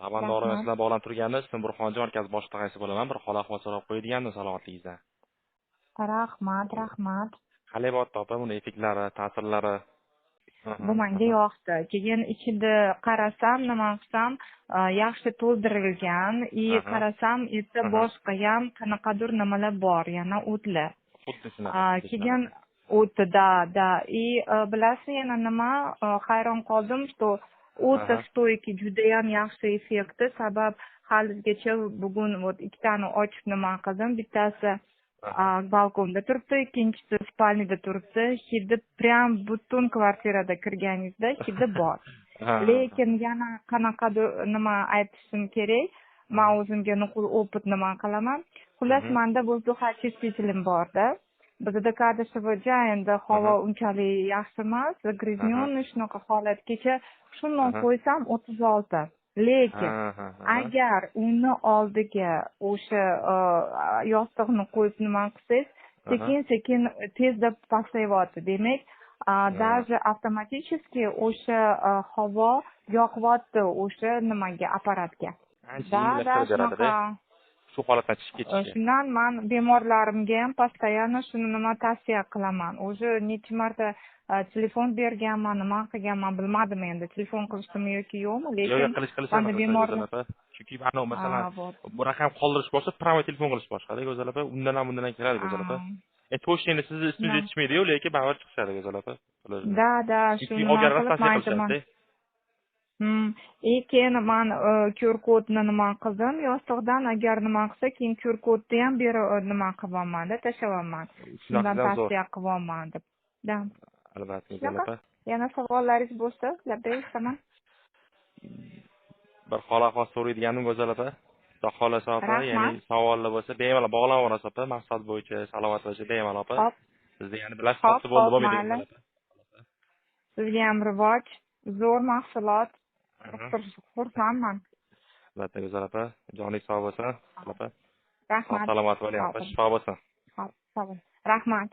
Laband Rahmat. organsiz bog'lanib turganmiz. Burxonjon markaz boshqa qaysi bo'laman. Bir hol ahvol so'rab qo'ygandim salomatligingizdan. Rahmat. Qalay bo'pti opa, buni effektlari, ta'sirlari. Bu menga yoqdi. Keyin ichida qarasam, nima qilsam, yaxshi to'ldirilgan, qarasam, esa boshqa ham qanaqadir nimalar bor, yana o'tlar. Xuddi shunaqa. Keyin o'tida, bilasizmi yana nima, hayron qoldim, что o'ta stoyki juda ham yaxshi effekti, sabab halizgacha bugun ikkitani ochib nima qildim, bittasi balkonda turibdi, ikkinchisi spalniyada turibdi. Hidi prям butun kvartirada kirganingizda hidi bor. Lekin yana qanaqadir nima aytishim kerak, men o'zimga nuqul opit nima qilaman. Xullas, menda buzduq очистителем borda. Bizda Kadishevda endi havo unchalik yaxshi emas, загрязненный shunaqa holatgacha shundan qo'ysam 36. Lekin agar uni oldiga o'sha yostiqni qo'yib nima qilsangiz, sekin tezda pastlayapti. Demak, даже автоматически o'sha havo yoqyapti o'sha nimaga, apparatga. Shunaqa. Shu holatdan chiqib ketishga. Shundan men bemorlarimga ham постоянно shuni nima tavsiya qilaman. O'zi necha marta telefon berganman, nima qilganman bilmadim endi. Telefon qilishdimi yoki yo'qmi, lekin qilish bemorlar. Chunki ana masalan, bu raqam qoldirish bo'lsa, pravoy telefon qilish boshqa-da, go'zal opa. Undan ham bundan kiradi go'zal opa. To'shini sizni ismingiz yetishmaydi-yu, lekin baribir chiqishadi go'zal opa. Da, shuni qilaman. Keyin men QR kodni nima qildim, yostiqdan agar nima qilsa, keyin QR kodni ham berib nima qilaman-da, tashlaman. Shundan tavsiya qilaman deb. Da. Albatta. Yana savollaringiz bo'lsa, labbaykaman. Bir hol ahvol so'raydiganim go'zal opa. Xudo xolasa opa, ya'ni savollar bo'lsa, bemalol bog'lanaverasiz opa, maqsad bo'yicha, salomat bo'yicha bemalol opa. Sizni yana bilasiz, xavfli bo'ldi bo'lmaydi. Sizga ham rivoj, zo'r mahsulot. Xursandman. Albatta go'zal opa, joningiz sog' bo'lsin, opa. Rahmat. Salomat bo'ling opa, shifo bo'lsin. Rahmat.